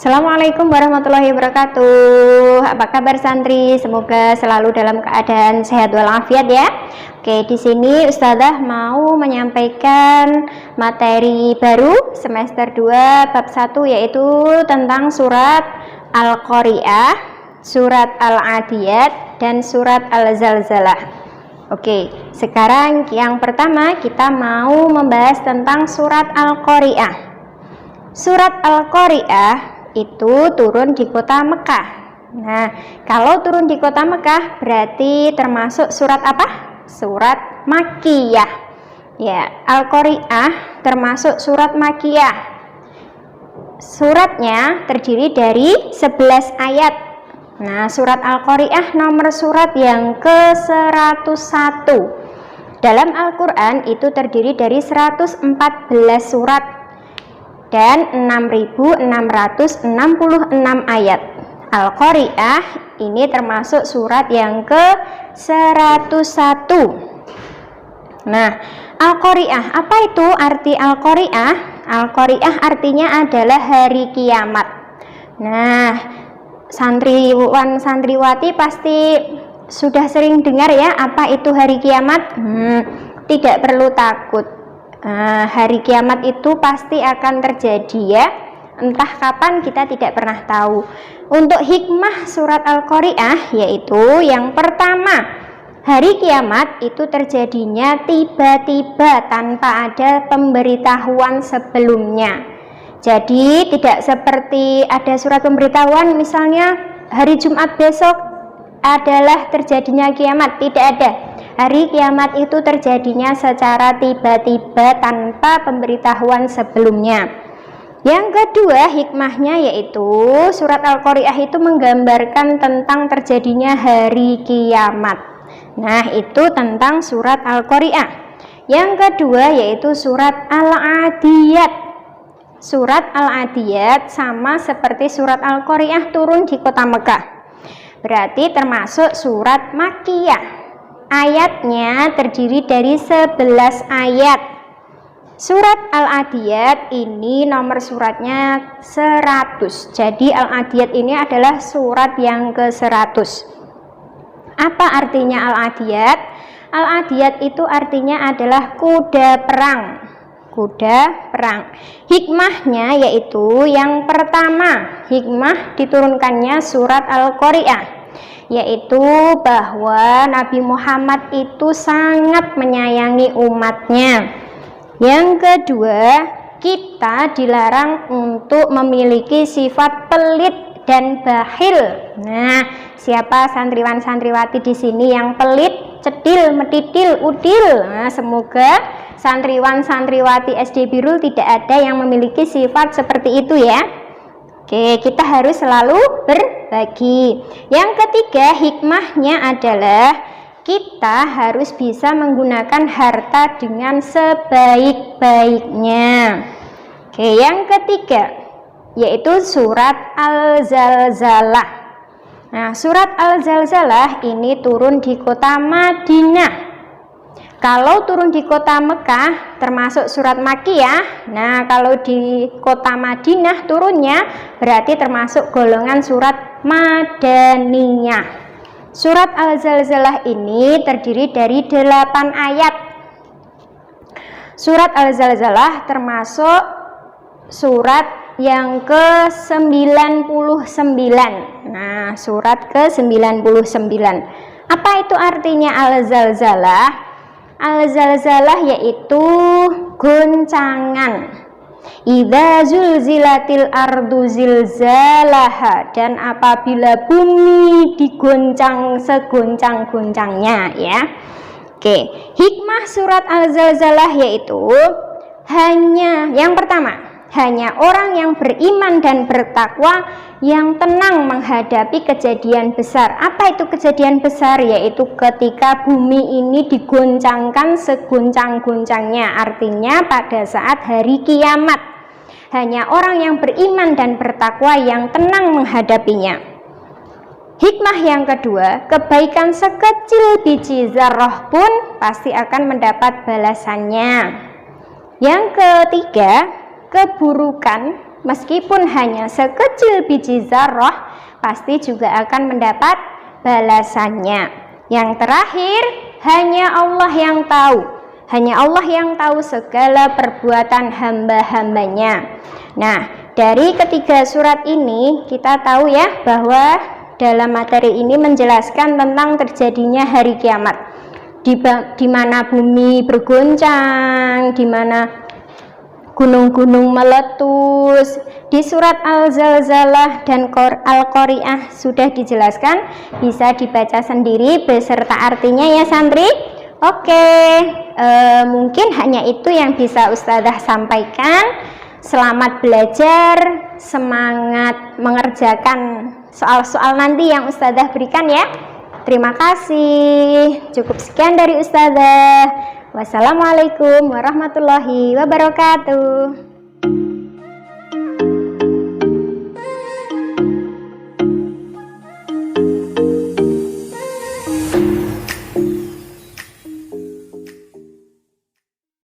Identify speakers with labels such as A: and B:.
A: Assalamualaikum warahmatullahi wabarakatuh. Apa kabar santri? Semoga selalu dalam keadaan sehat walafiat ya. Oke, di sini Ustazah mau menyampaikan materi baru semester 2 bab 1, yaitu tentang surat Al-Qari'ah, surat Al-Adiyat, dan surat Al-Zalzalah. Oke, sekarang yang pertama kita mau membahas tentang surat Al-Qari'ah. Surat Al-Qari'ah itu turun di kota Mekah. Nah, kalau turun di kota Mekah berarti termasuk surat apa? Surat Makkiyah. Ya, Al-Qari'ah termasuk surat Makkiyah. Suratnya terdiri dari 11 ayat. Nah, surat Al-Qari'ah nomor surat yang ke-101. Dalam Al-Qur'an itu terdiri dari 114 surat dan 6.666 ayat. Al-Qari'ah ini termasuk surat yang ke-101. Nah, Al-Qari'ah, apa itu arti Al-Qari'ah? Al-Qari'ah artinya adalah hari kiamat. Nah, santriwan santriwati pasti sudah sering dengar ya, apa itu hari kiamat? Tidak perlu takut. Hari kiamat itu pasti akan terjadi ya, entah kapan kita tidak pernah tahu. Untuk hikmah surat Al-Qari'ah yaitu yang pertama, hari kiamat itu terjadinya tiba-tiba tanpa ada pemberitahuan sebelumnya. Jadi tidak seperti ada surat pemberitahuan misalnya hari Jumat besok adalah terjadinya kiamat, tidak ada. Hari kiamat itu terjadinya secara tiba-tiba tanpa pemberitahuan sebelumnya. Yang kedua hikmahnya yaitu surat Al-Qari'ah itu menggambarkan tentang terjadinya hari kiamat. Nah, itu tentang surat Al-Qari'ah. Yang kedua yaitu surat Al-Adiyat. Surat Al-Adiyat sama seperti surat Al-Qari'ah turun di kota Mekah. Berarti termasuk surat Makkiyah. Ayatnya terdiri dari 11 ayat. Surat Al-Adiyat ini nomor suratnya 100. Jadi Al-Adiyat ini adalah surat yang ke-100. Apa artinya Al-Adiyat? Al-Adiyat itu artinya adalah kuda perang. Kuda perang. Hikmahnya yaitu yang pertama, hikmah diturunkannya surat Al-Qari'ah, yaitu bahwa Nabi Muhammad itu sangat menyayangi umatnya. Yang kedua, kita dilarang untuk memiliki sifat pelit dan bakhil. Nah, siapa santriwan santriwati di sini yang pelit, cedil, metidil, udil? Nah, semoga santriwan santriwati SD Birul tidak ada yang memiliki sifat seperti itu ya. Oke, kita harus selalu berbagi. Yang ketiga hikmahnya adalah kita harus bisa menggunakan harta dengan sebaik-baiknya. Oke, yang ketiga yaitu surat Al-Zalzalah. Nah, surat Al-Zalzalah ini turun di kota Madinah. Kalau turun di kota Mekah termasuk surat Makkiyah. Nah, kalau di kota Madinah turunnya berarti termasuk golongan surat Madaniyah. Surat Al-Zalzalah ini terdiri dari 8 ayat. Surat Al-Zalzalah termasuk surat yang ke-99. Nah, surat ke-99. Apa itu artinya Al-Zalzalah? Al-Zalzalah yaitu goncangan. Idza zulzilatil ardu zilzalaha, dan apabila bumi digoncang segoncang-goncangnya ya. Oke, hikmah surat Al-Zalzalah yaitu yang pertama, hanya orang yang beriman dan bertakwa yang tenang menghadapi kejadian besar. Apa itu kejadian besar? Yaitu ketika bumi ini digoncangkan segoncang-goncangnya, artinya pada saat hari kiamat. Hanya orang yang beriman dan bertakwa yang tenang menghadapinya. Hikmah yang kedua, kebaikan sekecil biji zarrah pun pasti akan mendapat balasannya. Yang ketiga, keburukan meskipun hanya sekecil biji zarrah, pasti juga akan mendapat balasannya. Yang terakhir, hanya Allah yang tahu. Hanya Allah yang tahu segala perbuatan hamba-hambanya. Nah, dari ketiga surat ini kita tahu ya bahwa dalam materi ini menjelaskan tentang terjadinya hari kiamat, di mana bumi bergoncang, di mana gunung-gunung meletus. Di surat Al-Zalzalah dan Al-Qari'ah sudah dijelaskan, bisa dibaca sendiri beserta artinya ya santri. Oke, mungkin hanya itu yang bisa Ustazah sampaikan. Selamat belajar, semangat mengerjakan soal-soal nanti yang Ustazah berikan ya. Terima kasih. Cukup sekian dari Ustazah. Wassalamualaikum warahmatullahi wabarakatuh.